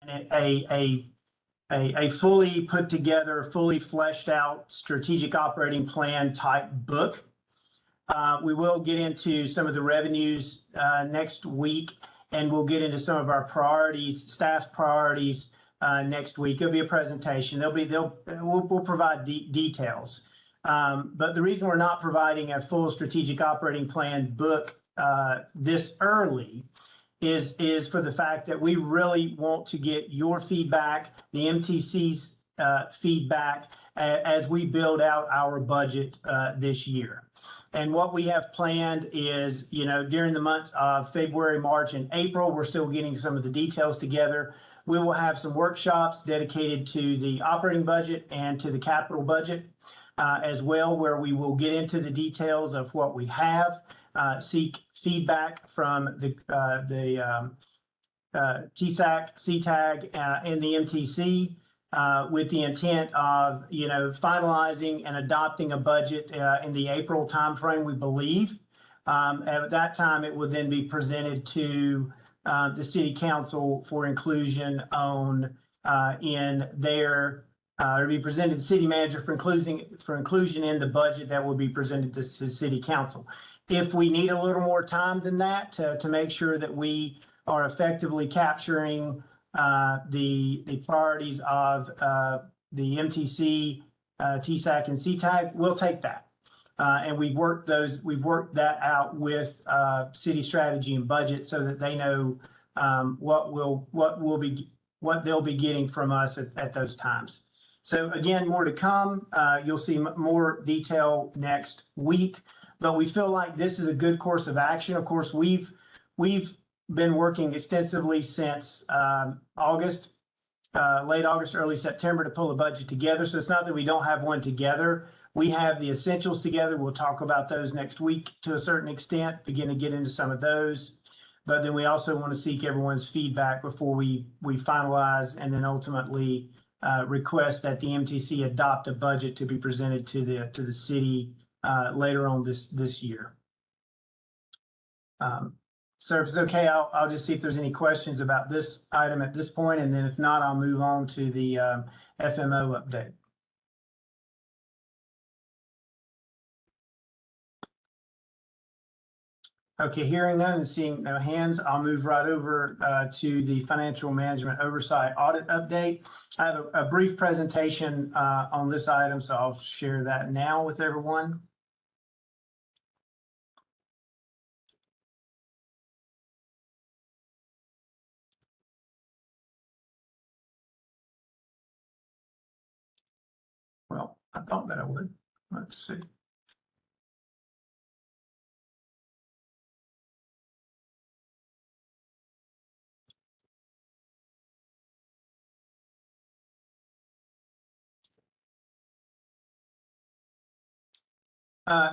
a fully put together, fully fleshed out strategic operating plan type book. We will get into some of the revenues next week, and we'll get into some of our priorities, staff's priorities next week. It'll be a presentation. We'll provide details. But the reason we're not providing a full strategic operating plan book this early is for the fact that we really want to get your feedback, the MTC's feedback as we build out our budget this year. And what we have planned is, during the months of February, March, and April, we're still getting some of the details together. We will have some workshops dedicated to the operating budget and to the capital budget as well, where we will get into the details of what we have, seek feedback from the TSAC, CTAG, and the MTC with the intent of, finalizing and adopting a budget in the April timeframe, we believe. At that time, it would then be presented to the City Council for inclusion in their to be presented to City Manager for inclusion in the budget that will be presented to City Council. If we need a little more time than that to make sure that we are effectively capturing the priorities of the MTC, TSAC, and CTAG, we'll take that. And we've worked that out with City Strategy and Budget so that they know what they'll be getting from us at those times. So again, more to come. You'll see more detail next week, but we feel like this is a good course of action. Of course, we've been working extensively since August, late August, early September to pull a budget together. So it's not that we don't have one together. We have the essentials together. We'll talk about those next week to a certain extent, begin to get into some of those. But then we also want to seek everyone's feedback before we finalize and then ultimately request that the MTC adopt a budget to be presented to the city later on this year. So if it's okay, I'll just see if there's any questions about this item at this point, and then if not, I'll move on to the FMO update. Okay, hearing none and seeing no hands, I'll move right over to the Financial Management Oversight Audit Update. I have a brief presentation on this item, so I'll share that now with everyone. Well, I thought that I would. Let's see.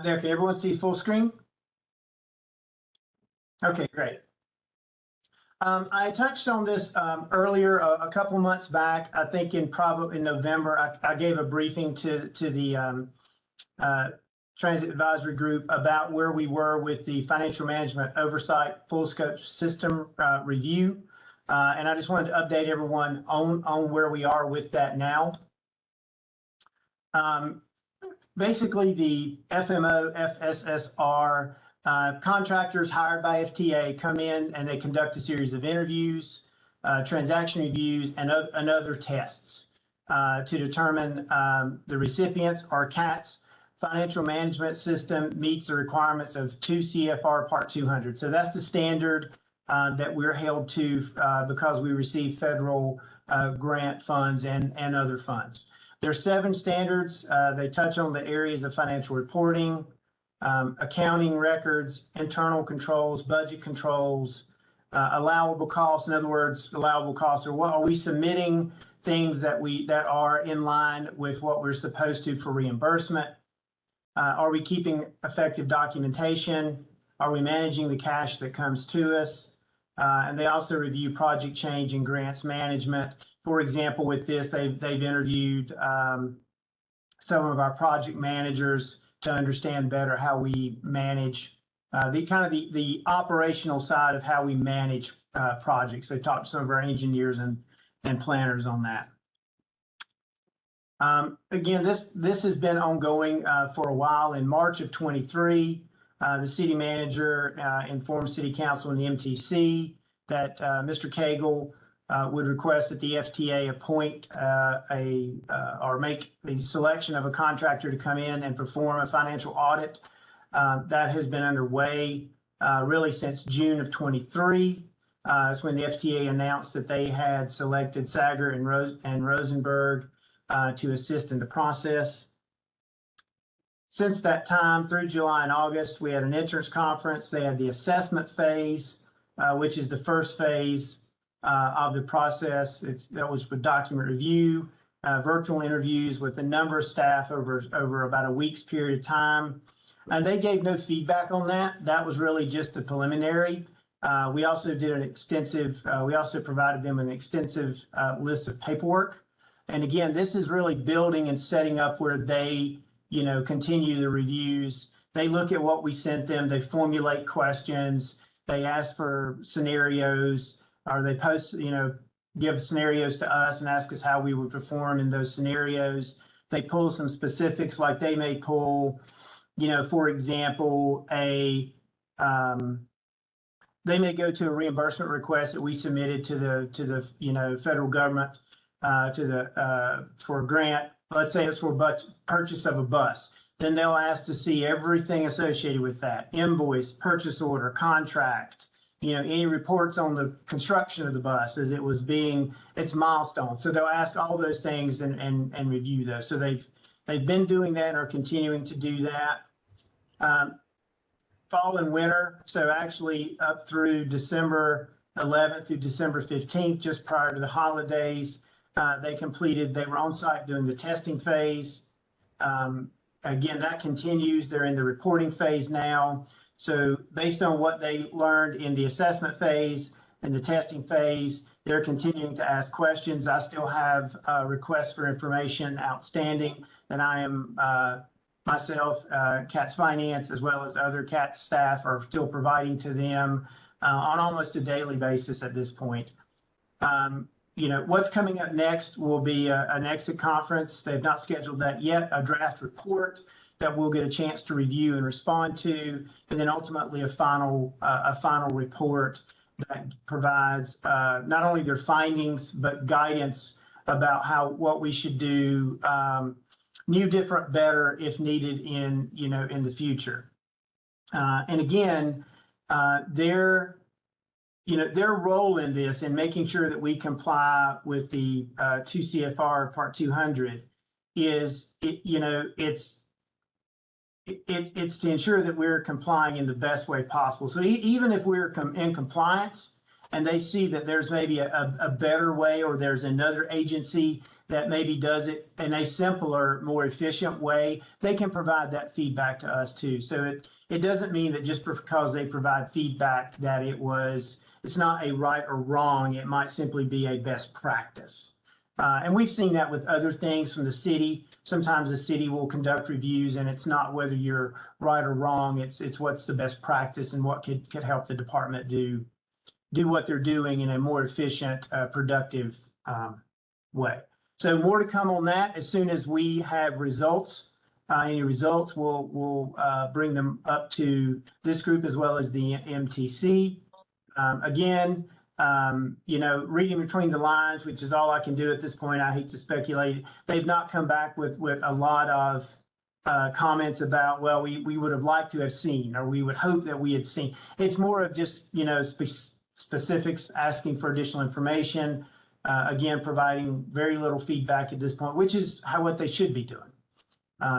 There, can everyone see full screen? Okay, great. I touched on this earlier, a couple months back. I think in November, I gave a briefing to the Transit Advisory Group about where we were with the Financial Management Oversight Full Scope System review. And I just wanted to update everyone on where we are with that now. Basically, the FMO, FSSR contractors hired by FTA come in and they conduct a series of interviews, transaction reviews, and other tests to determine the recipients or CAT's financial management system meets the requirements of 2 CFR Part 200. So that's the standard that we're held to because we receive federal grant funds and other funds. There's 7 standards. They touch on the areas of financial reporting, accounting records, internal controls, budget controls, allowable costs. In other words, allowable costs are what are we submitting things that are in line with what we're supposed to for reimbursement? Are we keeping effective documentation? Are we managing the cash that comes to us? And they also review project change and grants management. For example, with this, they've interviewed some of our project managers to understand better how we manage the operational side of how we manage projects. They talked to some of our engineers and and planners on that. Again, this has been ongoing for a while. In March of 23, the city manager informed City Council and the MTC that Mr. Cagle would request that the FTA appoint or make the selection of a contractor to come in and perform a financial audit. That has been underway really since June of 23. That's when the FTA announced that they had selected Sager and Rosenberg to assist in the process. Since that time, through July and August, we had an entrance conference. They had the assessment phase, which is the first phase of the process. That was with document review, virtual interviews with a number of staff over about a week's period of time. And they gave no feedback on that. That was really just a preliminary. We also did an extensive, we also provided them an extensive list of paperwork. And again, this is really building and setting up where they, continue the reviews. They look at what we sent them, they formulate questions, they ask for scenarios, or they post, give scenarios to us and ask us how we would perform in those scenarios. They pull some specifics, like they may pull, for example, they may go to a reimbursement request that we submitted to the federal government for a grant. Let's say it's for purchase of a bus. Then they'll ask to see everything associated with that: invoice, purchase order, contract, any reports on the construction of the bus as it was its milestones. So they'll ask all those things and review those. So they've been doing that and are continuing to do that. Fall and winter, so actually up through December 11th through December 15th, just prior to the holidays, they were on site doing the testing phase. Again, that continues. They're in the reporting phase now. So based on what they learned in the assessment phase and the testing phase, they're continuing to ask questions. I still have requests for information outstanding, and I am myself, CATS Finance, as well as other CATS staff, are still providing to them on almost a daily basis at this point. What's coming up next will be an exit conference. They've not scheduled that yet. A draft report that we'll get a chance to review and respond to, and then ultimately a final report that provides not only their findings but guidance about what we should do, new, different, better if needed in the future. And again, their role in this and making sure that we comply with the 2 CFR Part 200 is, it's to ensure that we're complying in the best way possible. So even if we're in compliance and they see that there's maybe a better way, or there's another agency that maybe does it in a simpler, more efficient way, they can provide that feedback to us too. So it doesn't mean that just because they provide feedback that it's not a right or wrong. It might simply be a best practice. And we've seen that with other things from the city. Sometimes the city will conduct reviews and it's not whether you're right or wrong. It's what's the best practice and what could help the department do what they're doing in a more efficient, productive way. So more to come on that. As soon as we have results, any results, we'll bring them up to this group as well as the MTC. Again, reading between the lines, which is all I can do at this point. I hate to speculate. They've not come back with a lot of comments about, well, we would have liked to have seen, or we would hope that we had seen. It's more of just, specifics, asking for additional information. Again, providing very little feedback at this point, which is what they should be doing.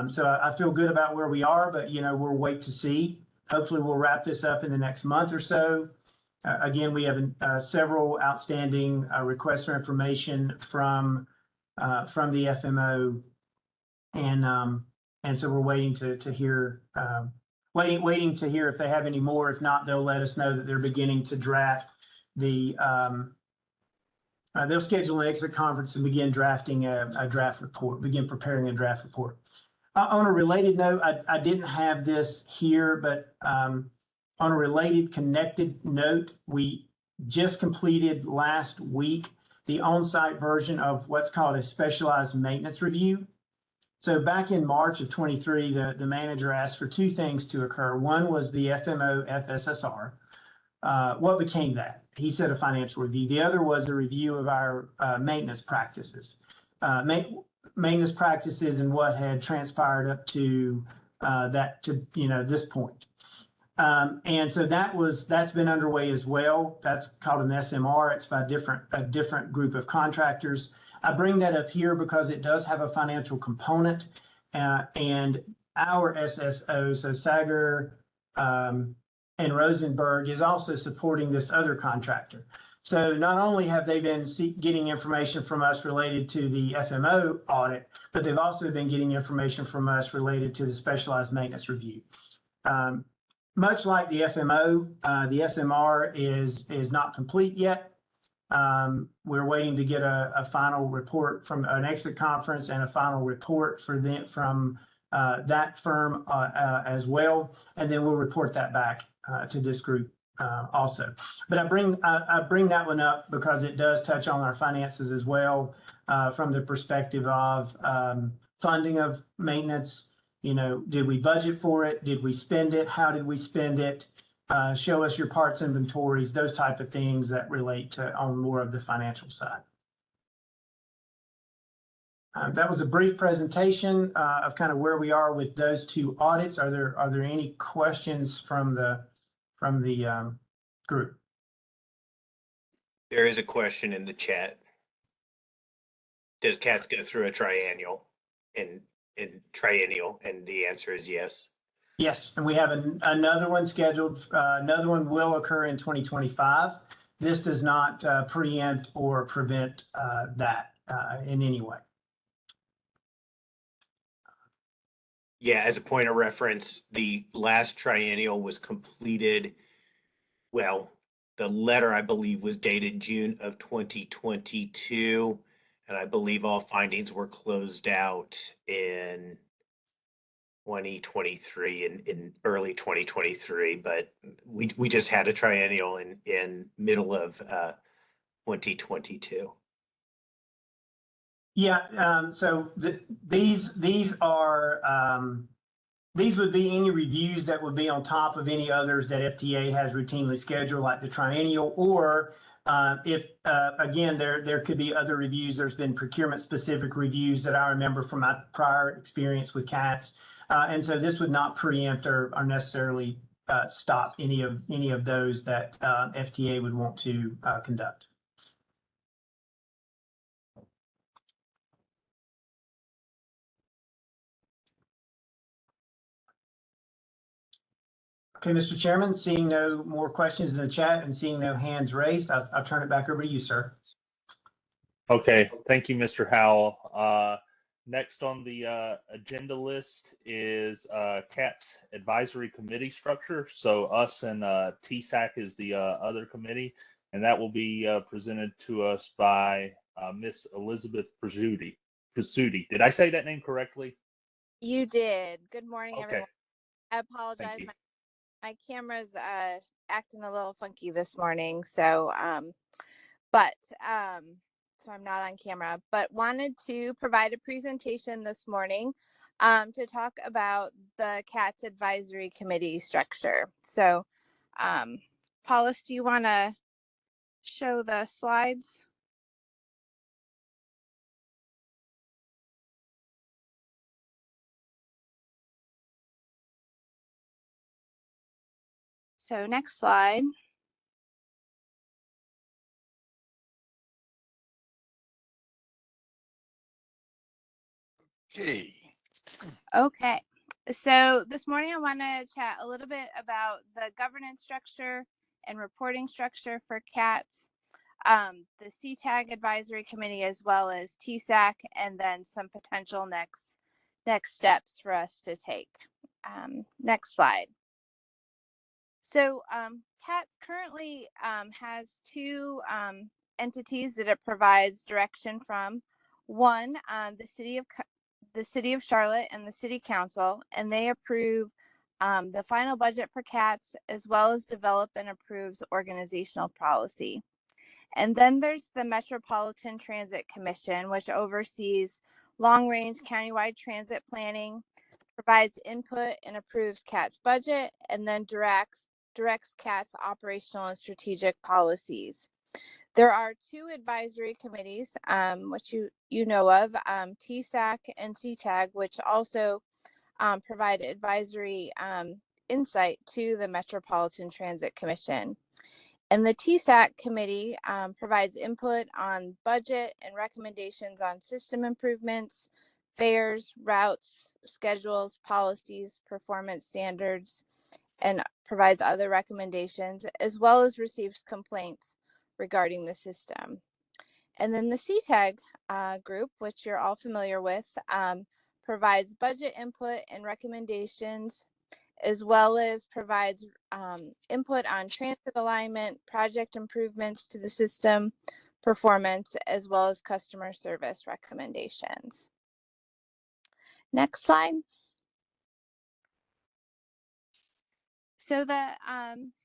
So I feel good about where we are, but, we'll wait to see. Hopefully we'll wrap this up in the next month or so. Again, we have several outstanding requests for information from the FMO, and so we're waiting to hear, waiting to hear if they have any more. If not, they'll let us know that they're beginning to draft they'll schedule an exit conference and begin drafting a draft report, begin preparing a draft report. On a related note, I didn't have this here, but on a related connected note, we just completed last week the on-site version of what's called a specialized maintenance review. So back in March of 23, the manager asked for two things to occur. One was the FMO FSSR. What became that? He said a financial review. The other was a review of our maintenance practices. Maintenance practices and what had transpired up to this point. And so that's been underway as well. That's called an SMR. It's by a different group of contractors. I bring that up here because it does have a financial component, and our SSO, so Sager and Rosenberg, is also supporting this other contractor. So not only have they been getting information from us related to the FMO audit, but they've also been getting information from us related to the specialized maintenance review. Much like the FMO, the SMR is not complete yet. We're waiting to get a final report from an exit conference and a final report from that firm as well, and then we'll report that back to this group also. But I bring that one up because it does touch on our finances as well, from the perspective of funding of maintenance. Did we budget for it? Did we spend it? How did we spend it? Show us your parts inventories, those type of things that relate to on more of the financial side. That was a brief presentation of kind of where we are with those two audits. Are there any questions from the group? There is a question in the chat. Does CATS go through a triennial? And the answer is yes. Yes, and we have another one scheduled. Another one will occur in 2025. This does not preempt or prevent that in any way. Yeah, as a point of reference, the last triennial was completed. Well, the letter, I believe, was dated June of 2022. And I believe all findings were closed out in 2023, in early 2023, but we just had a triennial in middle of 2022. Yeah, so these would be any reviews that would be on top of any others that FTA has routinely scheduled, like the triennial, or if again, there could be other reviews. There's been procurement specific reviews that I remember from my prior experience with CATS. And so this would not preempt or necessarily stop any of those that FTA would want to conduct. Okay, Mr. Chairman, seeing no more questions in the chat and seeing no hands raised, I'll turn it back over to you, sir. Okay, thank you, Mr. Howell. Next on the agenda list is CATS Advisory Committee structure. So us and TSAC is the other committee, and that will be presented to us by Miss Elizabeth Pizzuti. Did I say that name correctly? You did. Good morning, Okay. everyone. I apologize. My camera's acting a little funky this morning, so so I'm not on camera, but wanted to provide a presentation this morning to talk about the CATS Advisory Committee structure. So, Paulus, do you want to show the slides? So next slide. Okay. So this morning I want to chat a little bit about the governance structure and reporting structure for CATS, the CTAG Advisory Committee, as well as TSAC, and then some potential next steps for us to take. Next slide. So CATS currently has two entities that it provides direction from. One, the City of Charlotte and the City Council, and they approve the final budget for CATS, as well as develop and approves organizational policy. And then there's the Metropolitan Transit Commission, which oversees long-range countywide transit planning, provides input and approves CAT's budget, and then directs CAT's operational and strategic policies. There are two advisory committees, which you know of, TSAC and CTAG, which also provide advisory insight to the Metropolitan Transit Commission. And the TSAC committee provides input on budget and recommendations on system improvements, fares, routes, schedules, policies, performance standards, and provides other recommendations, as well as receives complaints regarding the system. And then the CTAG group, which you're all familiar with, provides budget input and recommendations, as well as provides input on transit alignment, project improvements to the system, performance, as well as customer service recommendations. Next slide. So the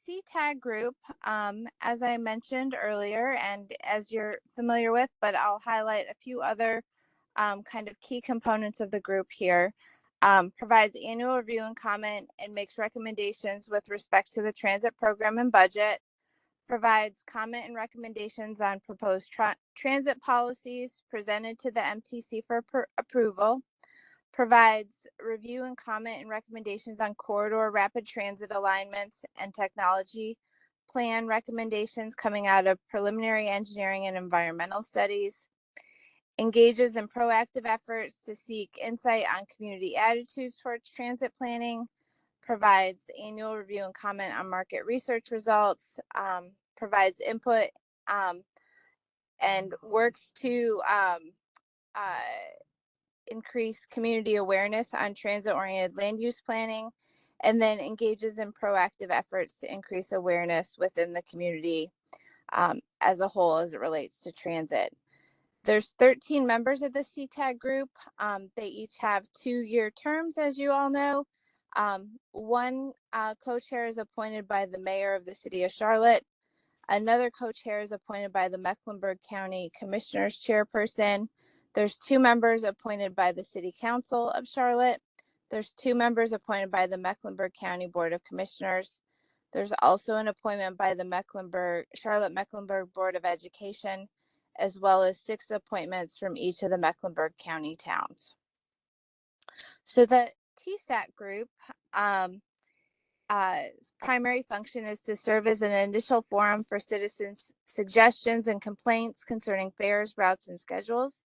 CTAG group, as I mentioned earlier, and as you're familiar with, but I'll highlight a few other kind of key components of the group here, provides annual review and comment and makes recommendations with respect to the transit program and budget, provides comment and recommendations on proposed transit policies presented to the MTC for approval, provides review and comment and recommendations on corridor rapid transit alignments and technology plan recommendations coming out of preliminary engineering and environmental studies, engages in proactive efforts to seek insight on community attitudes towards transit planning, provides annual review and comment on market research results, provides input and works to increase community awareness on transit-oriented land use planning, and then engages in proactive efforts to increase awareness within the community as a whole as it relates to transit. There's 13 members of the CTAG group. They each have 2-year terms, as you all know. One co-chair is appointed by the mayor of the city of Charlotte. Another co-chair is appointed by the Mecklenburg County Commissioners Chairperson. There's 2 members appointed by the City Council of Charlotte. There's 2 members appointed by the Mecklenburg County Board of Commissioners. There's also an appointment by the Charlotte Mecklenburg Board of Education, as well as 6 appointments from each of the Mecklenburg County towns. So the TSAC group primary function is to serve as an initial forum for citizens' suggestions and complaints concerning fares, routes, and schedules.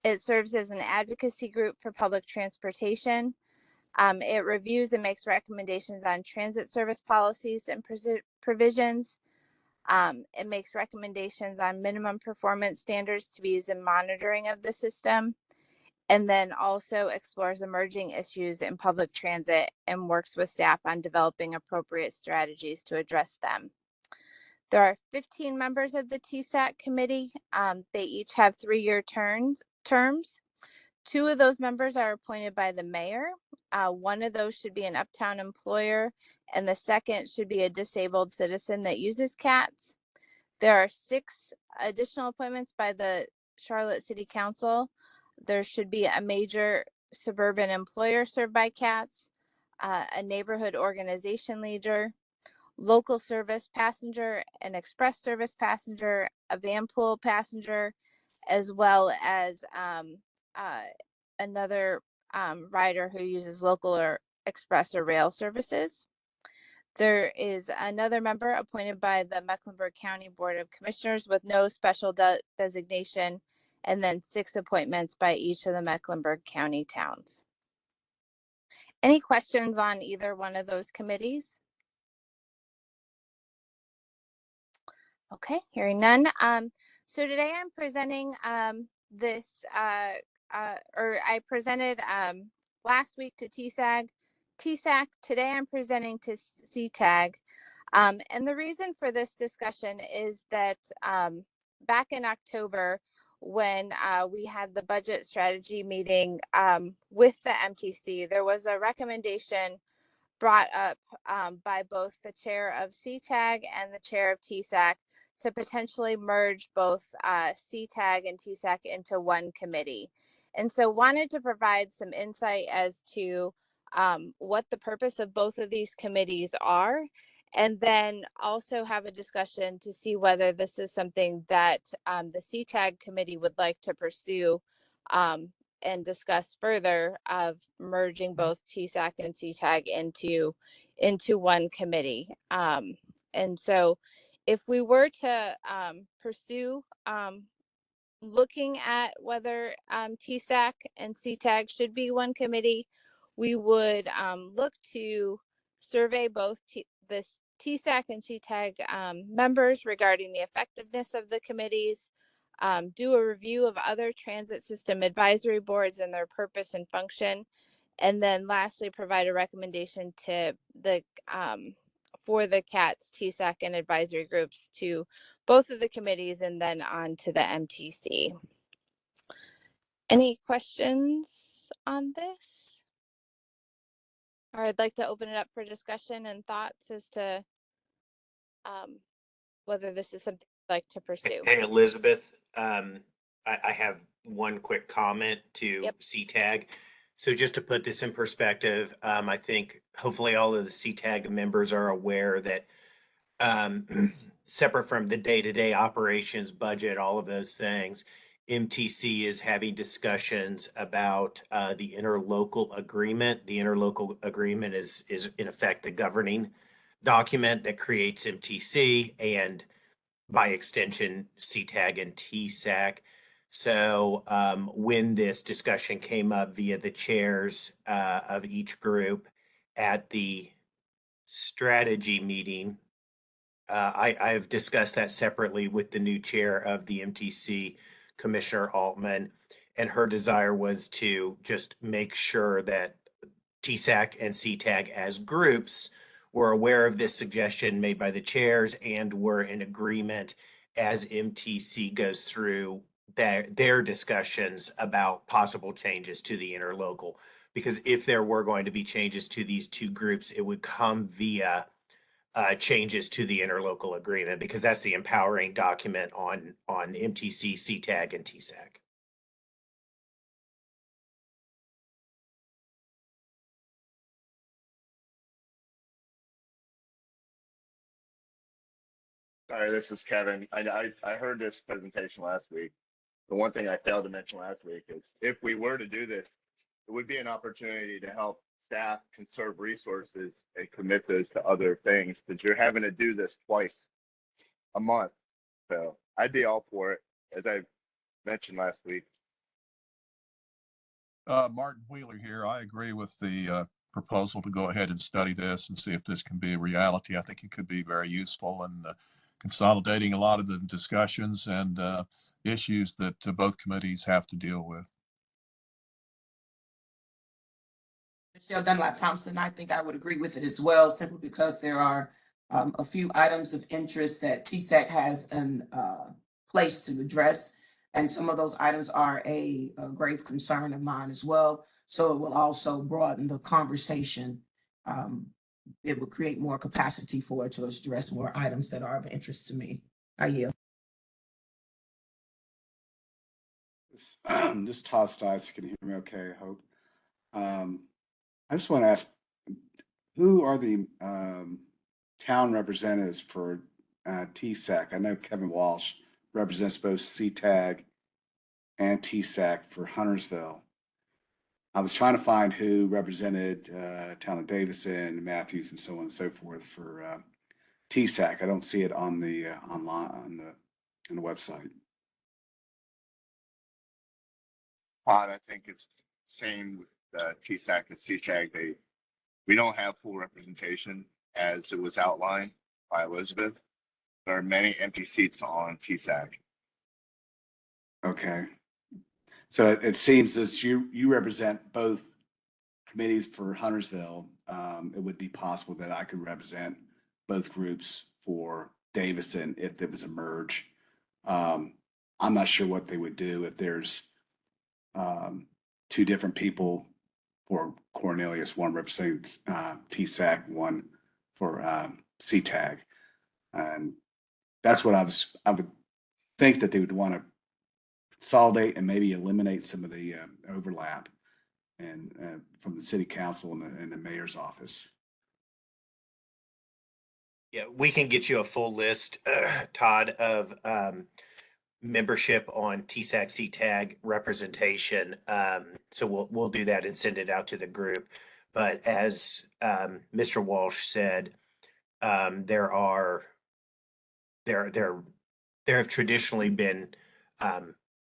It serves as an advocacy group for public transportation. It reviews and makes recommendations on transit service policies and provisions. It makes recommendations on minimum performance standards to be used in monitoring of the system, and then also explores emerging issues in public transit and works with staff on developing appropriate strategies to address them. There are 15 members of the TSAC committee. They each have 3-year terms. 2 of those members are appointed by the mayor. One of those should be an uptown employer, and the second should be a disabled citizen that uses CATS. There are 6 additional appointments by the Charlotte City Council. There should be a major suburban employer served by CATS, a neighborhood organization leader, local service passenger, an express service passenger, a van pool passenger, as well as another rider who uses local or express or rail services. There is another member appointed by the Mecklenburg County Board of Commissioners with no special designation, and then 6 appointments by each of the Mecklenburg County towns. Any questions on either one of those committees? Okay, hearing none. So today I'm presenting I presented last week to TSAC. Today I'm presenting to CTAG. And the reason for this discussion is that back in October, when we had the budget strategy meeting with the MTC, there was a recommendation brought up by both the chair of CTAG and the chair of TSAC to potentially merge both CTAG and TSAC into one committee. And so wanted to provide some insight as to what the purpose of both of these committees are, and then also have a discussion to see whether this is something that the CTAG committee would like to pursue and discuss further of merging both TSAC and CTAG into one committee. And so if we were to pursue looking at whether TSAC and CTAG should be one committee, we would look to survey both the TSAC and CTAG members regarding the effectiveness of the committees, do a review of other transit system advisory boards and their purpose and function, and then lastly, provide a recommendation to the for the CATS, TSAC, and advisory groups to both of the committees and then on to the MTC. Any questions on this? Or I'd like to open it up for discussion and thoughts as to whether this is something you'd like to pursue. Hey, Elizabeth, I have one quick comment to Yep. CTAG. So just to put this in perspective, I think hopefully all of the CTAG members are aware that separate from the day-to-day operations budget, all of those things, MTC is having discussions about the interlocal agreement. The interlocal agreement is in effect the governing document that creates MTC and by extension CTAG and TSAC. So when this discussion came up via the chairs of each group at the strategy meeting, I've discussed that separately with the new chair of the MTC, Commissioner Altman, and her desire was to just make sure that TSAC and CTAG as groups were aware of this suggestion made by the chairs and were in agreement as MTC goes through their discussions about possible changes to the interlocal. Because if there were going to be changes to these two groups, it would come via changes to the interlocal agreement, because that's the empowering document on MTC, CTAG, and TSAC. Sorry, this is Kevin. I heard this presentation last week. The one thing I failed to mention last week is if we were to do this, it would be an opportunity to help staff conserve resources and commit those to other things, because you're having to do this twice a month. So I'd be all for it, as I mentioned last week. Martin Wheeler here. I agree with the proposal to go ahead and study this and see if this can be a reality. I think it could be very useful in consolidating a lot of the discussions and issues that both committees have to deal with. Michelle Dunlap Thompson, I think I would agree with it as well, simply because there are a few items of interest that TSAC has in place to address. And some of those items are a grave concern of mine as well. So it will also broaden the conversation. It will create more capacity for it to address more items that are of interest to me. I yield. This is Todd Stice. Can you hear me okay, I hope? I just want to ask, who are the town representatives for TSAC? I know Kevin Walsh represents both CTAG and TSAC for Huntersville. I was trying to find who represented town of Davison, Matthews, and so on and so forth for TSAC. I don't see it on the online on the website. I think it's same with TSAC and CTAG. We don't have full representation as it was outlined by Elizabeth. There are many empty seats on TSAC. Okay. So it seems as you represent both committees for Huntersville. It would be possible that I could represent both groups for Davison if there was a merge. I'm not sure what they would do if there's two different people for Cornelius, one representing TSAC, one for CTAG. And that's what I would think that they would want to consolidate and maybe eliminate some of the overlap and from the city council and the mayor's office. Yeah, we can get you a full list, Todd, of membership on TSAC CTAG representation. So we'll do that and send it out to the group. But as Mr. Walsh said, there have traditionally been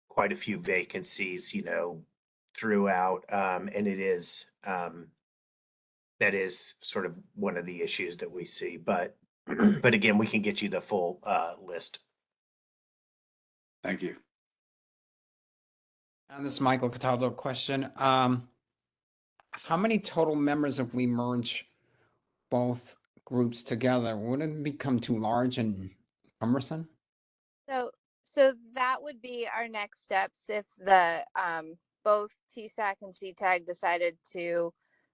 quite a few vacancies, throughout, and it is that is sort of one of the issues that we see. But again, we can get you the full list. Thank you. And this is Michael Cataldo question. How many total members if we merge both groups together? Wouldn't it become too large and cumbersome? So that would be our next steps if the both TSAC and CTAG decided to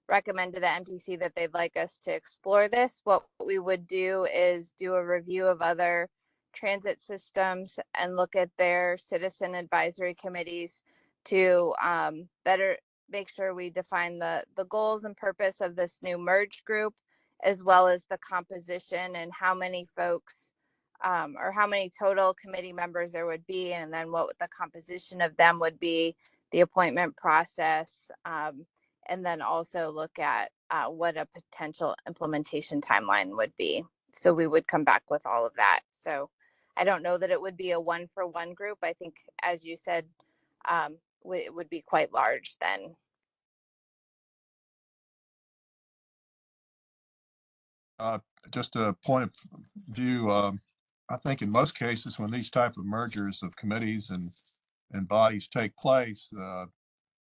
recommend to the MTC that they'd like us to explore this. What we would do is do a review of other transit systems and look at their citizen advisory committees to better make sure we define the goals and purpose of this new merged group, as well as the composition and how many folks or how many total committee members there would be, and then what the composition of them would be, the appointment process, and then also look at what a potential implementation timeline would be. So we would come back with all of that. So I don't know that it would be a 1-for-1 group. I think, as you said, it would be quite large then. Just a point of view, I think in most cases, when these type of mergers of committees and bodies take place,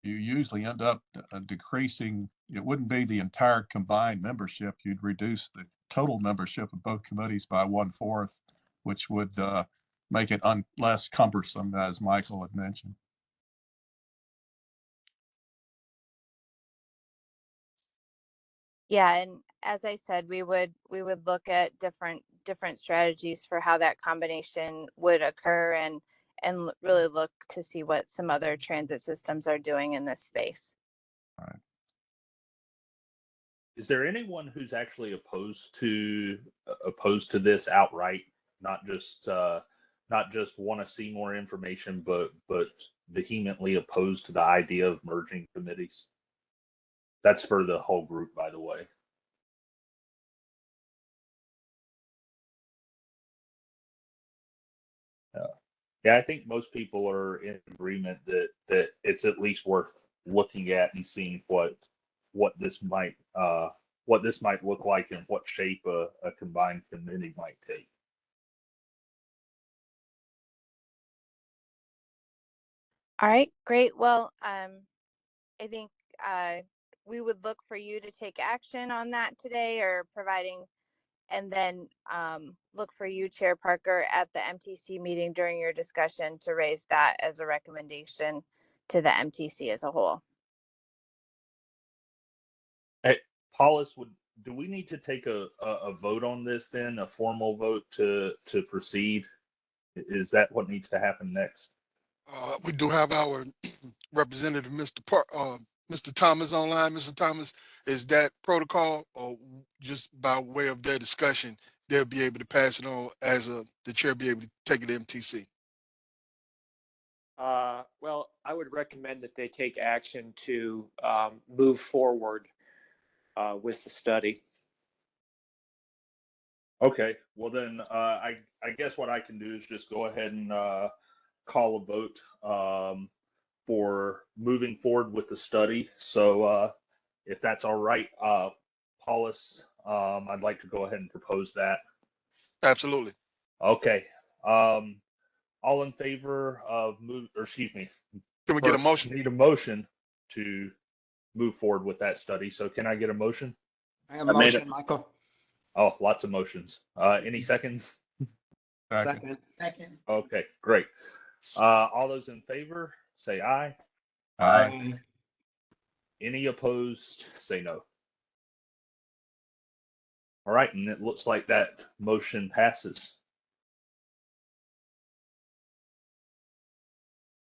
you usually end up decreasing. It wouldn't be the entire combined membership. You'd reduce the total membership of both committees by 1/4, which would make it less cumbersome, as Michael had mentioned. Yeah, and as I said, we would look at different strategies for how that combination would occur, and really look to see what some other transit systems are doing in this space. All right. Is there anyone who's actually opposed to this outright? Not just want to see more information, but vehemently opposed to the idea of merging committees? That's for the whole group, by the way. Yeah, I think most people are in agreement that it's at least worth looking at and seeing what this might look like and what shape a combined committee might take. All right, great. Well, I think we would look for you to take action on that today, or providing, and then look for you, Chair Parker, at the MTC meeting during your discussion to raise that as a recommendation to the MTC as a whole. Hey, Paulus, do we need to take a vote on this then, a formal vote to proceed? Is that what needs to happen next? We do have our representative, Mr. Thomas online. Mr. Thomas, is that protocol, or just by way of their discussion, they'll be able to pass it on as the chair be able to take it to MTC? Well, I would recommend that they take action to move forward with the study. Okay, well then, I guess what I can do is just go ahead and call a vote for moving forward with the study. So if that's all right, Paulus, I'd like to go ahead and propose that. Absolutely. Okay. All in favor of excuse me. Can we get a motion? Need a motion to move forward with that study. So can I get a motion? I have a motion, Michael. Oh, lots of motions. Any seconds? Second. Okay, great. All those in favor, say aye. Aye. Any opposed, say no. All right, and it looks like that motion passes.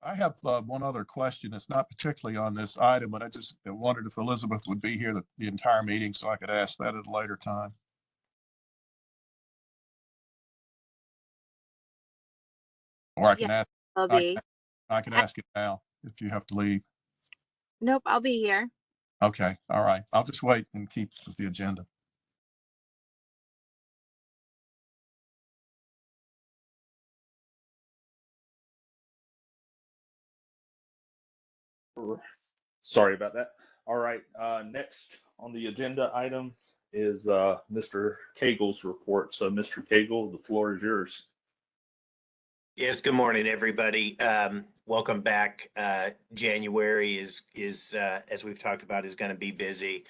I have one other question. It's not particularly on this item, but I just wondered if Elizabeth would be here the entire meeting so I could ask that at a later time. Or I can Yeah, ask, I'll I, be. I can ask it now if you have to leave. Nope, I'll be here. Okay, all right. I'll just wait and keep with the agenda. Sorry about that. All right, next on the agenda item is Mr. Cagle's report. So Mr. Cagle, the floor is yours. Yes, good morning, everybody. Welcome back. January is as we've talked about, is going to be busy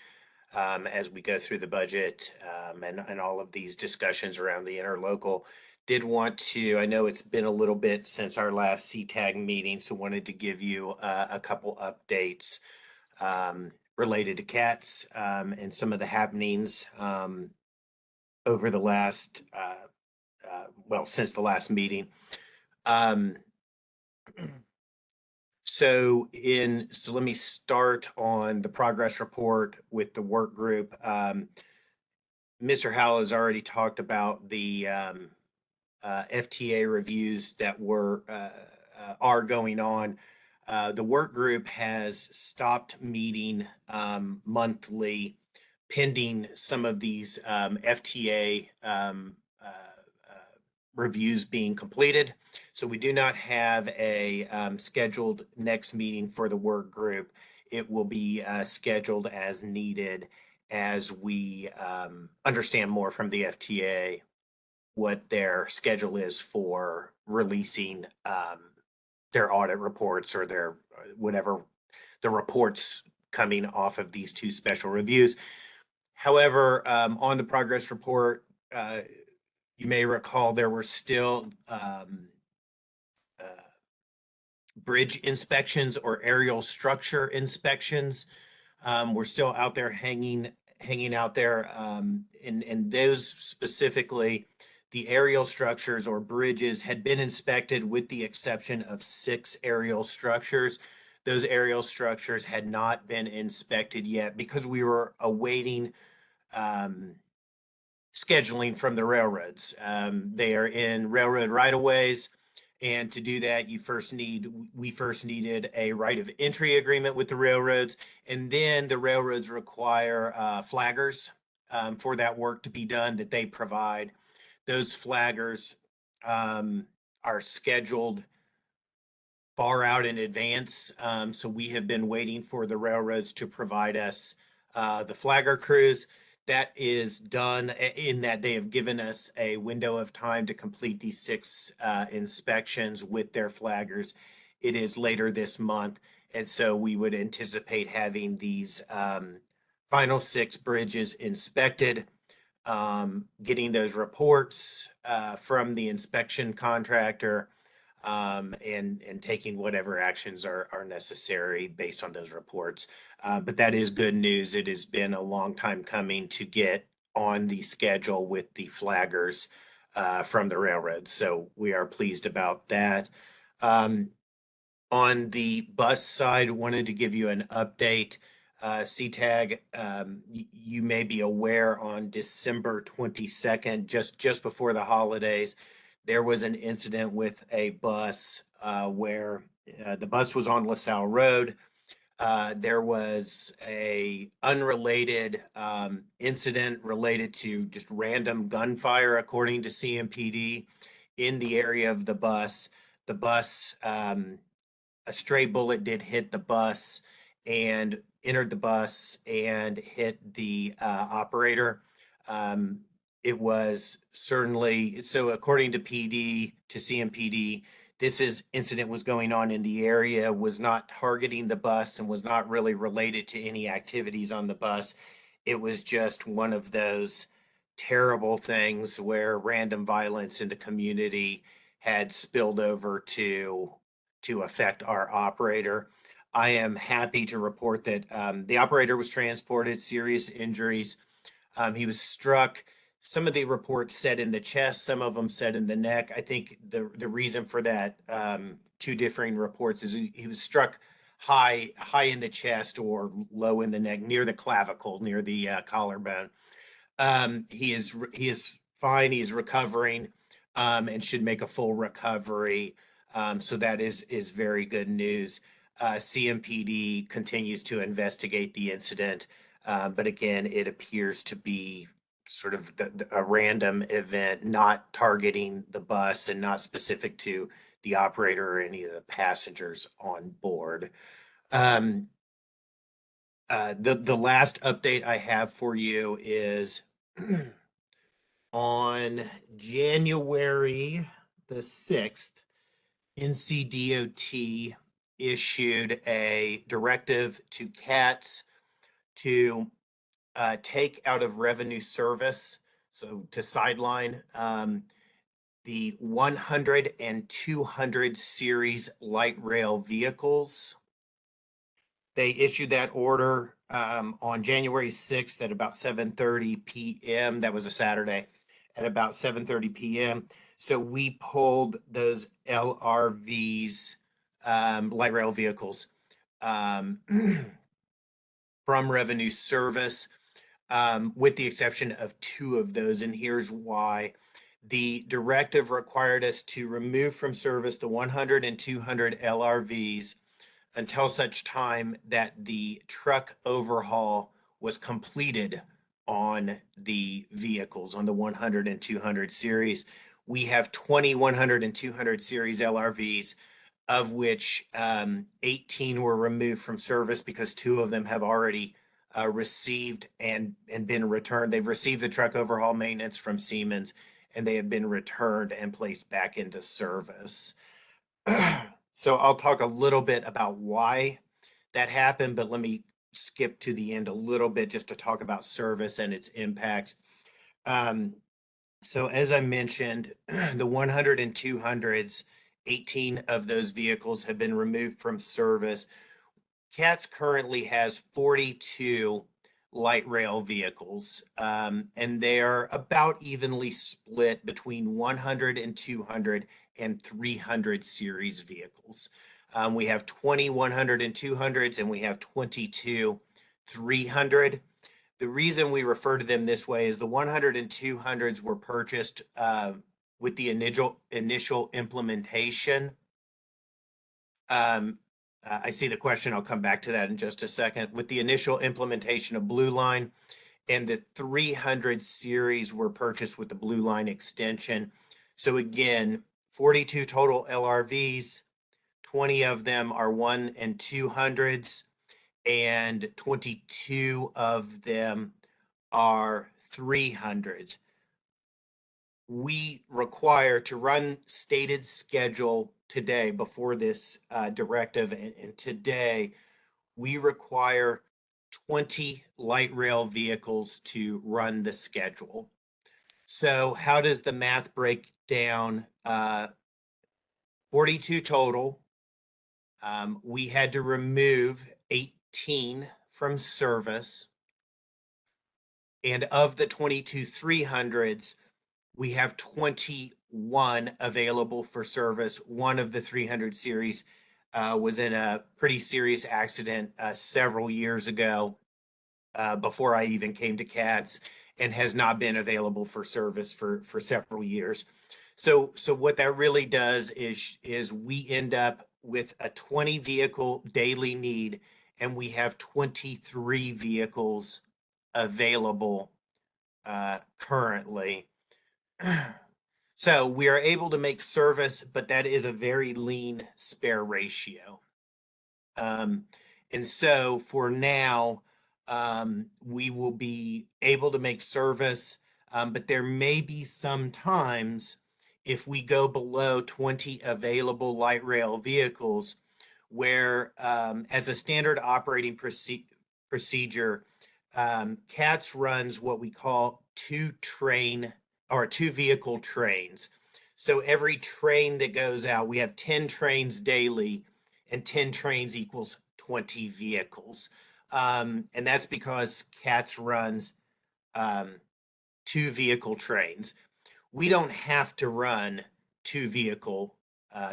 as we go through the budget and all of these discussions around the interlocal. Did want to, I know it's been a little bit since our last CTAG meeting, so wanted to give you a couple updates related to CATS and some of the happenings over the last, well, since the last meeting. So let me start on the progress report with the work group. Mr. Howell has already talked about the FTA reviews that are going on. The work group has stopped meeting monthly pending some of these FTA reviews being completed. So we do not have a scheduled next meeting for the work group. It will be scheduled as needed as we understand more from the FTA what their schedule is for releasing their audit reports or their whatever the reports coming off of these two special reviews. However, on the progress report, you may recall there were still bridge inspections or aerial structure inspections. We're still out there hanging out there. And those specifically, the aerial structures or bridges had been inspected with the exception of 6 aerial structures. Those aerial structures had not been inspected yet because we were awaiting scheduling from the railroads. They are in railroad right-of-ways. And to do that, we first needed a right of entry agreement with the railroads. And then the railroads require flaggers for that work to be done that they provide. Those flaggers are scheduled far out in advance. So we have been waiting for the railroads to provide us the flagger crews. That is done in that they have given us a window of time to complete these 6 inspections with their flaggers. It is later this month. And so we would anticipate having these final 6 bridges inspected, getting those reports from the inspection contractor, and taking whatever actions are necessary based on those reports. But that is good news. It has been a long time coming to get on the schedule with the flaggers from the railroad. So we are pleased about that. On the bus side, wanted to give you an update. CTAG, you may be aware on December 22nd, just before the holidays, there was an incident with a bus where the bus was on LaSalle Road. There was a unrelated incident related to just random gunfire, according to CMPD, in the area of the bus. The bus, a stray bullet did hit the bus and entered the bus and hit the operator. It was certainly, so according to PD, to CMPD, this incident was going on in the area, was not targeting the bus and was not really related to any activities on the bus. It was just one of those terrible things where random violence in the community had spilled over to affect our operator. I am happy to report that the operator was transported, serious injuries. He was struck. Some of the reports said in the chest, some of them said in the neck. I think the reason for that two differing reports is he was struck high in the chest or low in the neck, near the clavicle, near the collarbone. He is fine. He is recovering, and should make a full recovery. So that is very good news. CMPD continues to investigate the incident, but again, it appears to be sort of a random event, not targeting the bus and not specific to the operator or any of the passengers on board. The last update I have for you is on January the 6th, NCDOT issued a directive to CATS to take out of revenue service, so to sideline the 100 and 200 series light rail vehicles. They issued that order on January 6th at about 7:30 p.m. That was a Saturday at about 7:30 p.m. So we pulled those LRVs, light rail vehicles, from revenue service, with the exception of two of those. And here's why. The directive required us to remove from service the 100 and 200 LRVs until such time that the truck overhaul was completed on the vehicles, on the 100 and 200 series. We have 20 100 and 200 series LRVs, of which 18 were removed from service because two of them have already received and been returned. They've received the truck overhaul maintenance from Siemens, and they have been returned and placed back into service. So I'll talk a little bit about why that happened, but let me skip to the end a little bit just to talk about service and its impacts. So as I mentioned, the 100 and 200s, 18 of those vehicles have been removed from service. CATS currently has 42 light rail vehicles, and they are about evenly split between 100 and 200 and 300 series vehicles. We have 20 100 and 200s, and we have 22 300. The reason we refer to them this way is the 100 and 200s were purchased with the initial implementation. I see the question. I'll come back to that in just a second. With the initial implementation of Blue Line, and the 300 series were purchased with the Blue Line extension. So again, 42 total LRVs, 20 of them are 1 and 200s, and 22 of them are 300s. We require to run stated schedule today before this directive, and today we require 20 light rail vehicles to run the schedule. So how does the math break down? 42 total. We had to remove 18 from service. And of the 22 300s, we have 21 available for service. One of the 300 series was in a pretty serious accident several years ago, before I even came to CATS, and has not been available for service for several years. So what that really does is we end up with a 20 vehicle daily need, and we have 23 vehicles available currently. So we are able to make service, but that is a very lean spare ratio. And so for now, we will be able to make service, but there may be some times if we go below 20 available light rail vehicles where, as a standard operating procedure, CATS runs what we call two vehicle trains. So every train that goes out, we have 10 trains daily, and 10 trains equals 20 vehicles. And that's because CATS runs 2 vehicle trains. We don't have to run 2 vehicle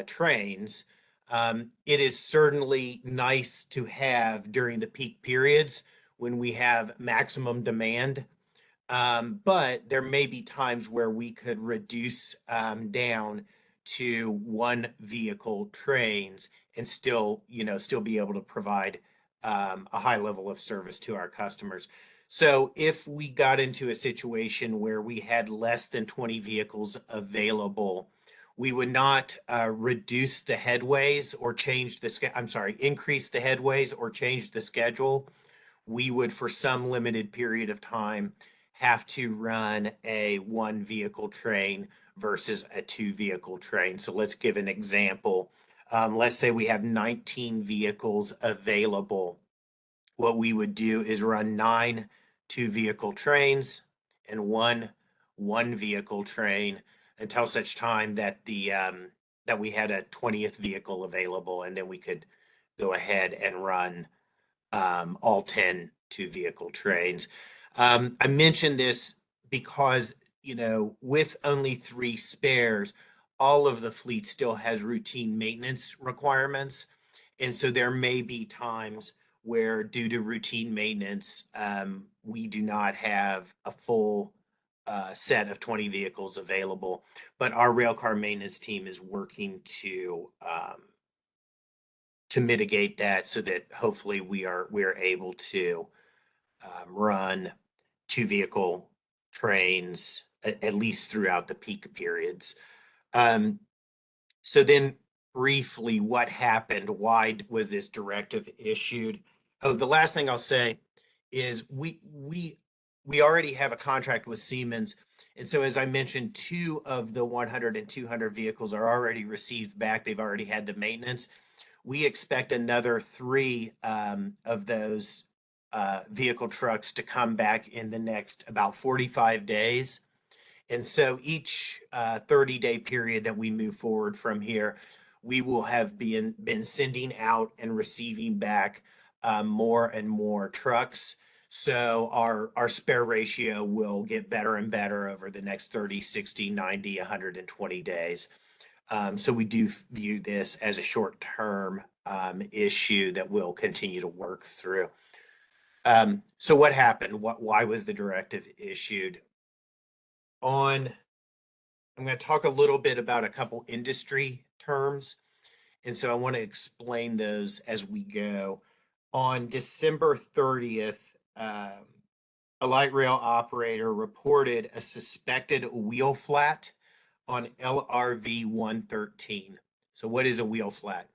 trains. It is certainly nice to have during the peak periods when we have maximum demand. But there may be times where we could reduce down to one vehicle trains and still, still be able to provide a high level of service to our customers. So if we got into a situation where we had less than 20 vehicles available, we would not reduce the headways or change increase the headways or change the schedule. We would, for some limited period of time, have to run a one vehicle train versus a two vehicle train. So let's give an example. Let's say we have 19 vehicles available. What we would do is run 9 two vehicle trains and one vehicle train until such time that that we had a 20th vehicle available, and then we could go ahead and run all 10 two vehicle trains. I mentioned this because, with only 3 spares, all of the fleet still has routine maintenance requirements. And so there may be times where, due to routine maintenance, we do not have a full set of 20 vehicles available. But our railcar maintenance team is working to mitigate that so that hopefully we're able to run two vehicle trains at least throughout the peak periods. So then briefly, what happened? Why was this directive issued? Oh, the last thing I'll say is we already have a contract with Siemens. And so, as I mentioned, 2 of the 100 and 200 vehicles are already received back. They've already had the maintenance. We expect another 3 of those vehicle trucks to come back in the next about 45 days. And so each 30-day period that we move forward from here, we will have been sending out and receiving back more and more trucks. So our spare ratio will get better and better over the next 30, 60, 90, 120 days. So we do view this as a short-term issue that we'll continue to work through. So what happened? Why was the directive issued? I'm going to talk a little bit about a couple industry terms. And so I want to explain those as we go. On December 30th, a light rail operator reported a suspected wheel flat on LRV 113. So what is a wheel flat?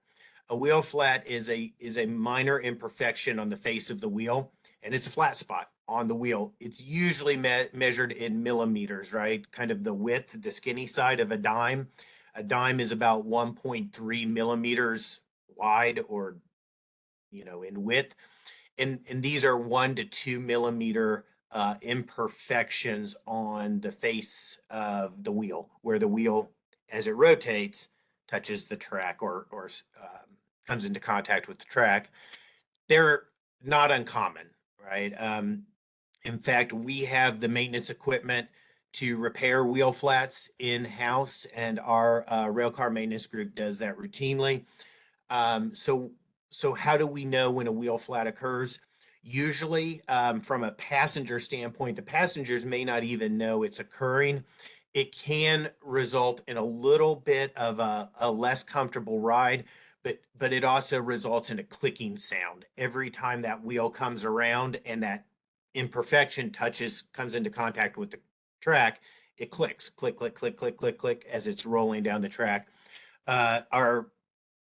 A wheel flat is a minor imperfection on the face of the wheel, and it's a flat spot on the wheel. It's usually measured in millimeters, right? Kind of the width, the skinny side of a dime. A dime is about 1.3 millimeters wide, or in width. And these are 1 to 2 millimeter imperfections on the face of the wheel, where the wheel, as it rotates, touches the track or comes into contact with the track. They're not uncommon, right? In fact, we have the maintenance equipment to repair wheel flats in-house, and our railcar maintenance group does that routinely. So how do we know when a wheel flat occurs? Usually, from a passenger standpoint, the passengers may not even know it's occurring. It can result in a little bit of a less comfortable ride, but it also results in a clicking sound. Every time that wheel comes around and that imperfection comes into contact with the track, it clicks, click, click, click, click, click, click, as it's rolling down the track. Our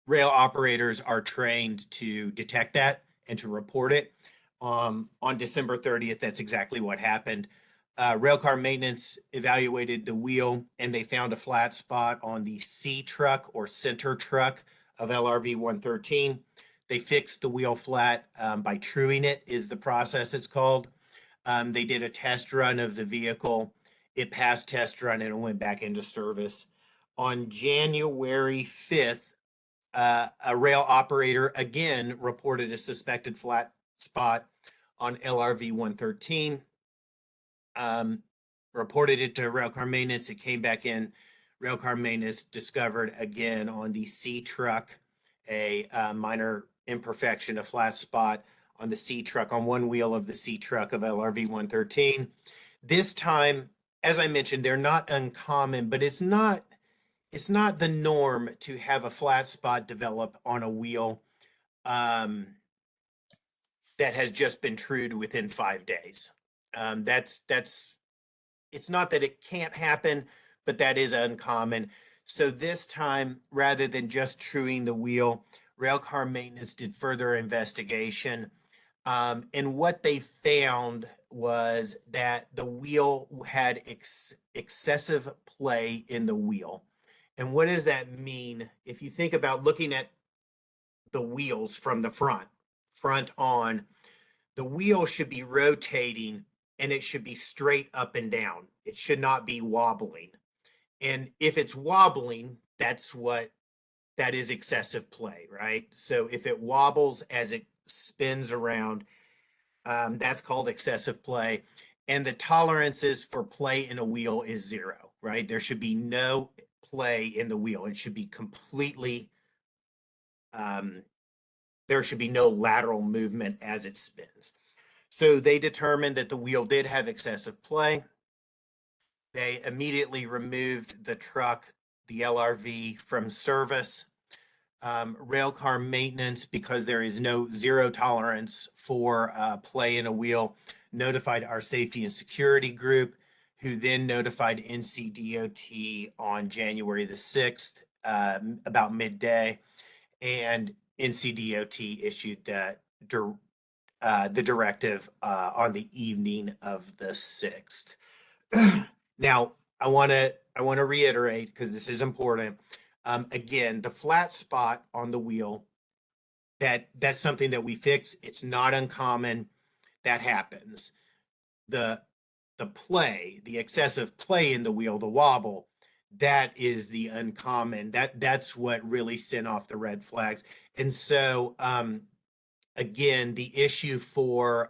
rail operators are trained to detect that and to report it. On December 30th, that's exactly what happened. Railcar maintenance evaluated the wheel, and they found a flat spot on the C truck or center truck of LRV 113. They fixed the wheel flat by truing it, is the process it's called. They did a test run of the vehicle. It passed test run and it went back into service. On January 5th, a rail operator again reported a suspected flat spot on LRV 113. Reported it to railcar maintenance. It came back in. Railcar maintenance discovered again on the C truck a minor imperfection, a flat spot on the C truck, on one wheel of the C truck of LRV 113. This time, as I mentioned, they're not uncommon, but it's not the norm to have a flat spot develop on a wheel that has just been trued within 5 days. It's not that it can't happen, but that is uncommon. So this time, rather than just truing the wheel, Railcar Maintenance did further investigation. And what they found was that the wheel had excessive play in the wheel. And what does that mean? If you think about looking at the wheels from the front on, the wheel should be rotating and it should be straight up and down. It should not be wobbling. And if it's wobbling, that is excessive play, right? So if it wobbles as it spins around, that's called excessive play. And the tolerances for play in a wheel is 0, right? There should be no play in the wheel. It should be completely, there should be no lateral movement as it spins. So they determined that the wheel did have excessive play. They immediately removed the truck, the LRV, from service. Railcar Maintenance, because there is no zero tolerance for play in a wheel, notified our safety and security group, who then notified NCDOT on January the 6th, about midday, and NCDOT issued the directive on the evening of the 6th. Now, I want to reiterate, because this is important. Again, the flat spot on the wheel, that's something that we fix. It's not uncommon. That happens. The play, the excessive play in the wheel, the wobble, that is the uncommon. That's what really sent off the red flags. And so, again, the issue for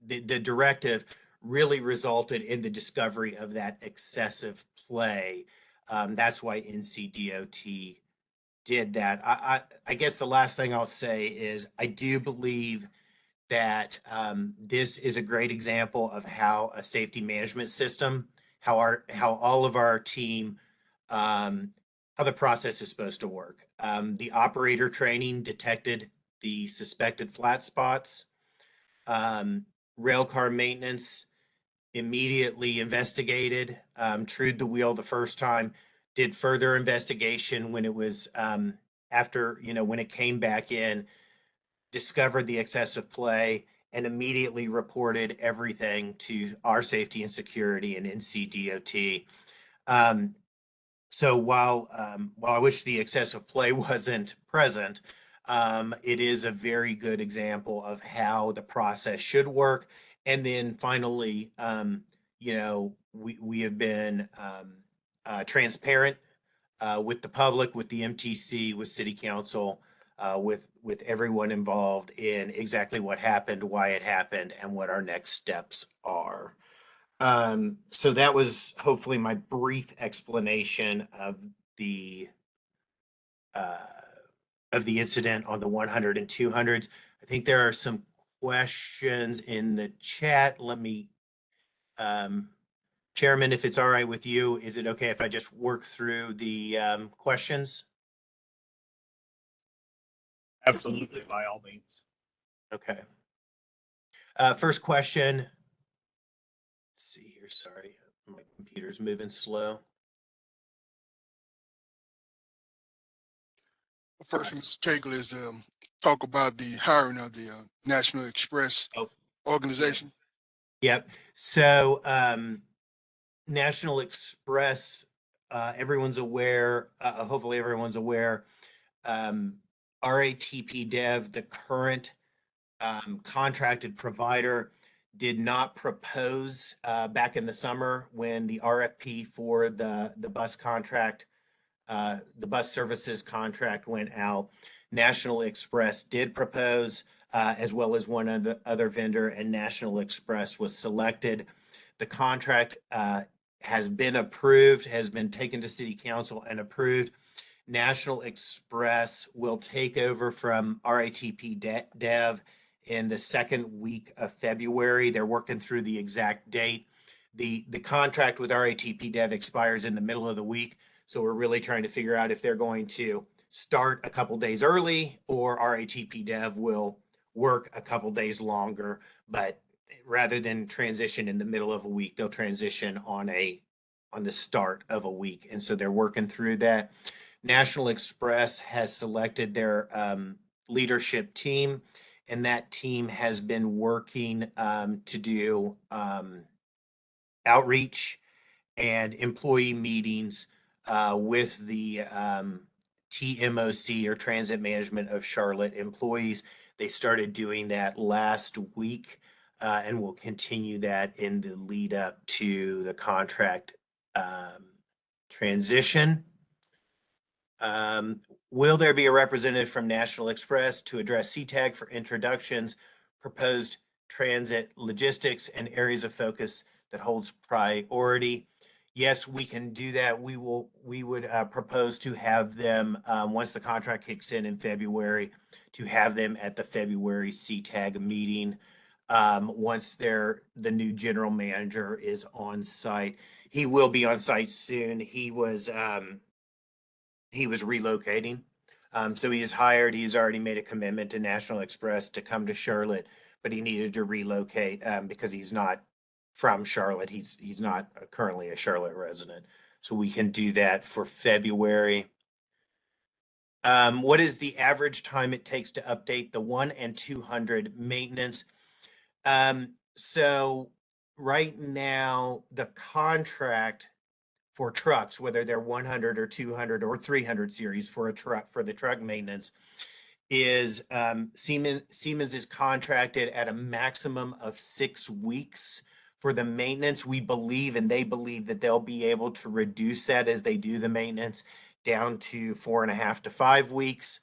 the directive really resulted in the discovery of that excessive play. That's why NCDOT did that. I guess the last thing I'll say is I do believe that this is a great example of how a safety management system, how all of our team, how the process is supposed to work. The operator training detected the suspected flat spots. Railcar Maintenance immediately investigated, trued the wheel the first time, did further investigation when it was after, when it came back in, discovered the excessive play, and immediately reported everything to our safety and security and NCDOT. So while I wish the excessive play wasn't present, it is a very good example of how the process should work. And then finally, we have been transparent with the public, with the MTC, with City Council, with everyone involved in exactly what happened, why it happened, and what our next steps are. So that was hopefully my brief explanation of the incident on the 100 and 200s. I think there are some questions in the chat. Let me, Chairman, if it's all right with you, is it okay if I just work through the questions? Absolutely, by all means. Okay. First question. Let's see here. Sorry, my computer's moving slow. First, Mr. Cagle, is talk about the hiring of the National Express organization. Yep. So National Express, everyone's aware, hopefully everyone's aware, RATP Dev, the current contracted provider, did not propose back in the summer when the RFP for the bus contract, the bus services contract went out. National Express did propose, as well as one other vendor, and National Express was selected. The contract has been approved, has been taken to City Council and approved. National Express will take over from RATP Dev in the second week of February. They're working through the exact date. The contract with RATP Dev expires in the middle of the week. So we're really trying to figure out if they're going to start a couple days early or RATP Dev will work a couple days longer. But rather than transition in the middle of a week, they'll transition on the start of a week. And so they're working through that. National Express has selected their leadership team, and that team has been working to do outreach and employee meetings with the TMOC, or Transit Management of Charlotte employees. They started doing that last week and will continue that in the lead up to the contract transition. Will there be a representative from National Express to address CTAG for introductions, proposed transit logistics, and areas of focus that holds priority? Yes, we can do that. We would propose to have them, once the contract kicks in February, to have them at the February CTAG meeting. Once the new general manager is on site. He will be on site soon. He was relocating. So he is hired. He's already made a commitment to National Express to come to Charlotte, but he needed to relocate because he's not from Charlotte. He's not currently a Charlotte resident. So we can do that for February. What is the average time it takes to update the 1 and 200 maintenance? So right now, the contract for trucks, whether they're 100 or 200 or 300 series for a truck, for the truck maintenance, is Siemens is contracted at a maximum of 6 weeks for the maintenance. We believe, and they believe, that they'll be able to reduce that as they do the maintenance down to 4.5 to 5 weeks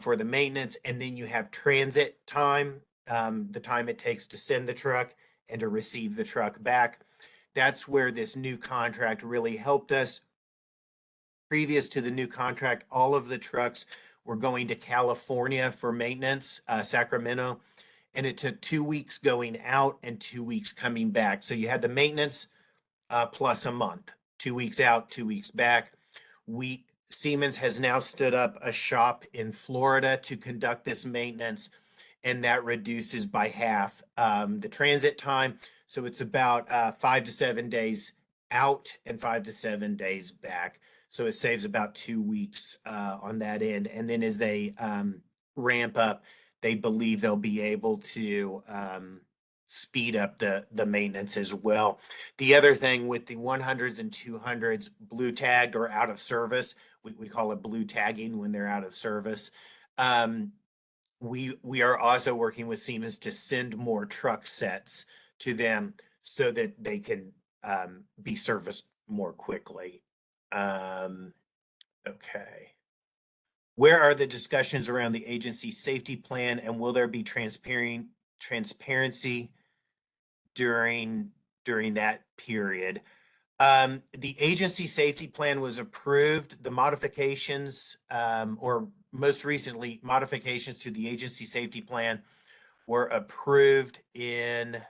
for the maintenance. And then you have transit time, the time it takes to send the truck and to receive the truck back. That's where this new contract really helped us. Previous to the new contract, all of the trucks were going to California for maintenance, Sacramento, and it took 2 weeks going out and 2 weeks coming back. So you had the maintenance plus a month, 2 weeks out, 2 weeks back. Siemens has now stood up a shop in Florida to conduct this maintenance, and that reduces by half the transit time. So it's about 5 to 7 days out and 5 to 7 days back. So it saves about 2 weeks on that end. And then as they ramp up, they believe they'll be able to speed up the maintenance as well. The other thing with the 100s and 200s blue tagged or out of service, we call it blue tagging when they're out of service. We are also working with Siemens to send more truck sets to them so that they can be serviced more quickly. Okay. Where are the discussions around the agency safety plan, and will there be transparency during that period? The agency safety plan was approved. The modifications, or most recently, modifications to the agency safety plan were approved in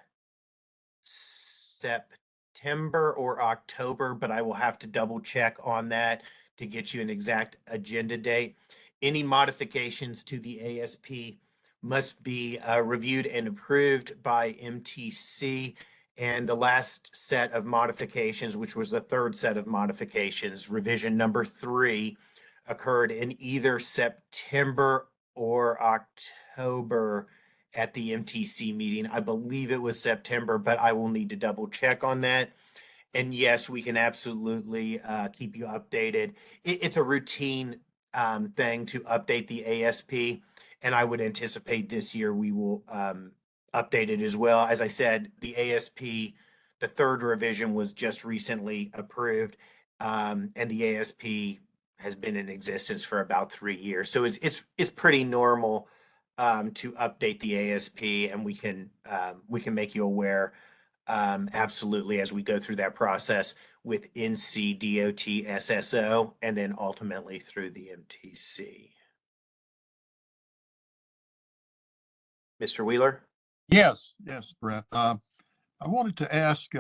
September or October, but I will have to double check on that to get you an exact agenda date. Any modifications to the ASP must be reviewed and approved by MTC. And the last set of modifications, which was the third set of modifications, revision number 3, occurred in either September or October at the MTC meeting. I believe it was September, but I will need to double check on that. And yes, we can absolutely keep you updated. It's a routine thing to update the ASP, and I would anticipate this year we will update it as well. As I said, the ASP, the third revision was just recently approved, and the ASP has been in existence for about 3 years. So it's pretty normal to update the ASP, and we can make you aware absolutely, as we go through that process with NC DOT SSO and then ultimately through the MTC. Mr. Wheeler? Yes, yes, Brett. I wanted to ask,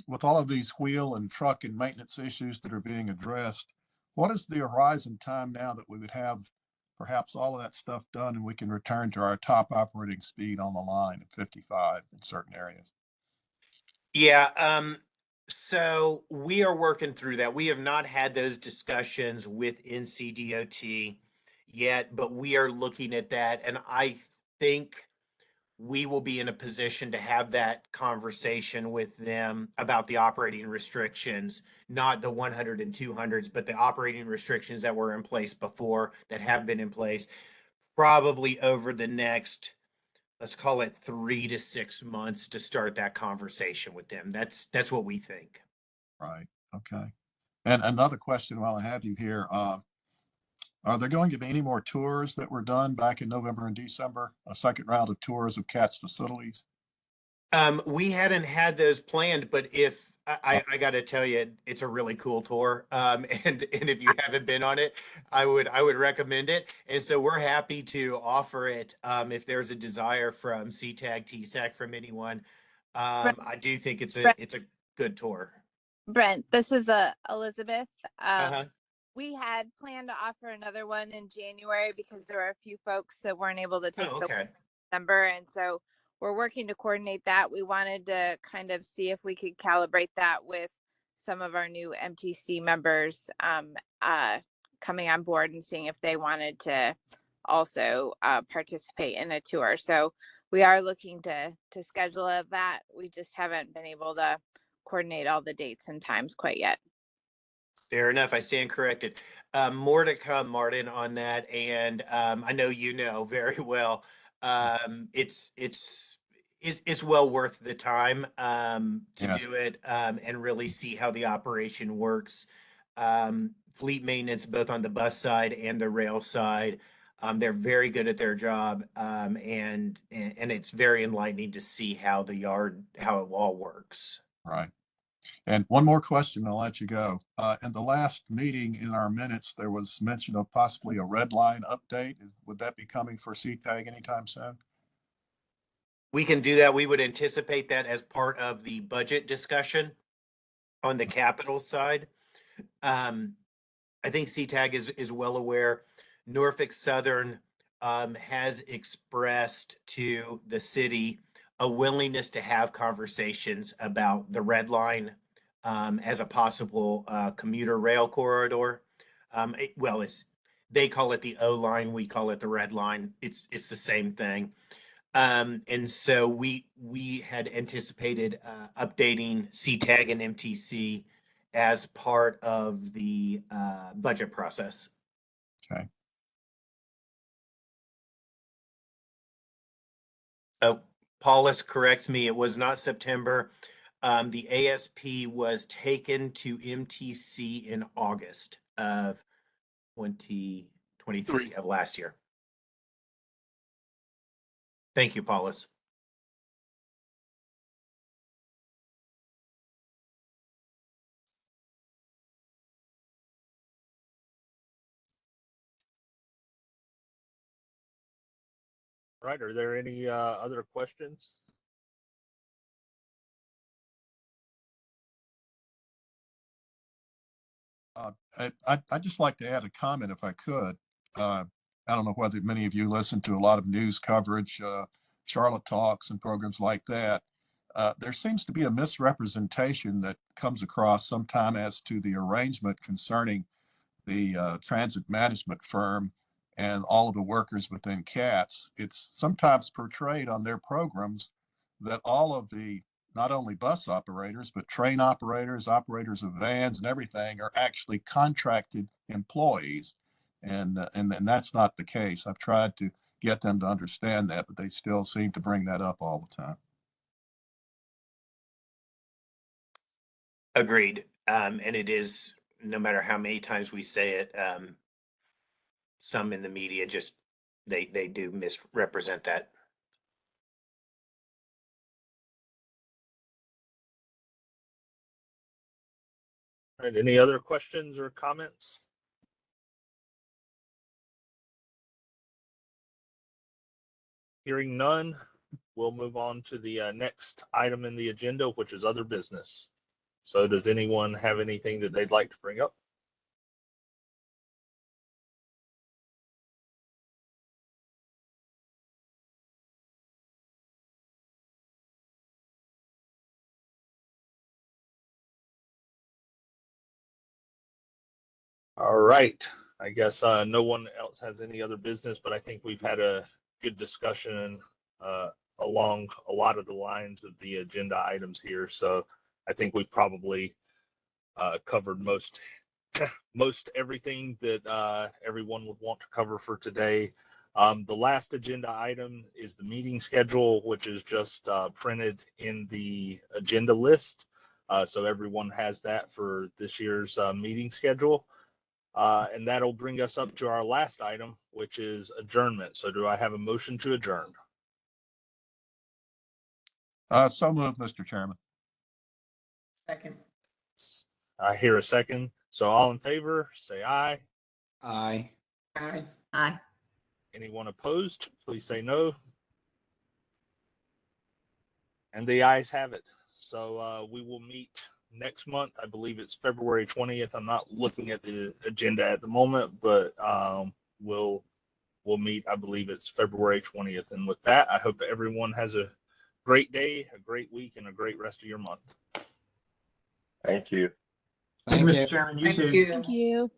with all of these wheel and truck and maintenance issues that are being addressed, what is the horizon time now that we would have perhaps all of that stuff done and we can return to our top operating speed on the line at 55 in certain areas? Yeah, so we are working through that. We have not had those discussions with NCDOT yet, but we are looking at that. And I think we will be in a position to have that conversation with them about the operating restrictions, not the 100 and 200s, but the operating restrictions that were in place before, that have been in place, probably over the next, let's call it 3 to 6 months to start that conversation with them. That's what we think. Right. Okay. And another question while I have you here, are there going to be any more tours that were done back in November and December? A second round of tours of CAT's facilities? We hadn't had those planned, but if I got to tell you, it's a really cool tour. And if you haven't been on it, I would recommend it. And so we're happy to offer it. If there's a desire from CTAG, TSAC, from anyone, I do think it's a good tour. Brent, this is Elizabeth. Uh-huh. We had planned to offer another one in January because there were a few folks that weren't able to take Oh, the okay. December, and so we're working to coordinate that. We wanted to kind of see if we could calibrate that with some of our new MTC members coming on board and seeing if they wanted to also participate in a tour. So we are looking to schedule that. We just haven't been able to coordinate all the dates and times quite yet. Fair enough. I stand corrected. More to come, Martin, on that. And I know you know very well. It's well worth the time to Yes. do it and really see how the operation works. Fleet maintenance, both on the bus side and the rail side, they're very good at their job, and it's very enlightening to see how how it all works. Right. And one more question, I'll let you go. In the last meeting in our minutes, there was mention of possibly a red line update. Would that be coming for CTAG anytime soon? We can do that. We would anticipate that as part of the budget discussion on the capital side. I think CTAG is well aware. Norfolk Southern has expressed to the city a willingness to have conversations about the red line as a possible commuter rail corridor. They call it the O line, we call it the red line. It's the same thing. And so we had anticipated updating CTAG and MTC as part of the budget process. Okay. Oh, Paulus corrects me. It was not September. The ASP was taken to MTC in August of 2023 of last year. Thank you, Paulus. All right. Are there any other questions? I'd just like to add a comment if I could. I don't know whether many of you listen to a lot of news coverage, Charlotte Talks and programs like that. There seems to be a misrepresentation that comes across sometime as to the arrangement concerning the transit management firm and all of the workers within CATS. It's sometimes portrayed on their programs that all of the not only bus operators, but train operators, operators of vans and everything are actually contracted employees. And that's not the case. I've tried to get them to understand that, but they still seem to bring that up all the time. Agreed. And it is, no matter how many times we say it, some in the media just, they do misrepresent that. All right, any other questions or comments? Hearing none, we'll move on to the next item in the agenda, which is other business. So does anyone have anything that they'd like to bring up? All right, I guess no one else has any other business, but I think we've had a good discussion along a lot of the lines of the agenda items here. So I think we've probably covered most everything that everyone would want to cover for today. The last agenda item is the meeting schedule, which is just printed in the agenda list. So everyone has that for this year's meeting schedule. And that'll bring us up to our last item, which is adjournment. So do I have a motion to adjourn? So moved, Mr. Chairman. Second. I hear a second. So all in favor, say aye. Aye. Aye. Aye. Anyone opposed, please say no. And the ayes have it. So we will meet next month. I believe it's February 20th. I'm not looking at the agenda at the moment, but we'll meet. I believe it's February 20th. And with that, I hope everyone has a great day, a great week, and a great rest of your month. Thank you. Thank you, Thank Mr. you. Chairman. You Thank too. you. Thank you.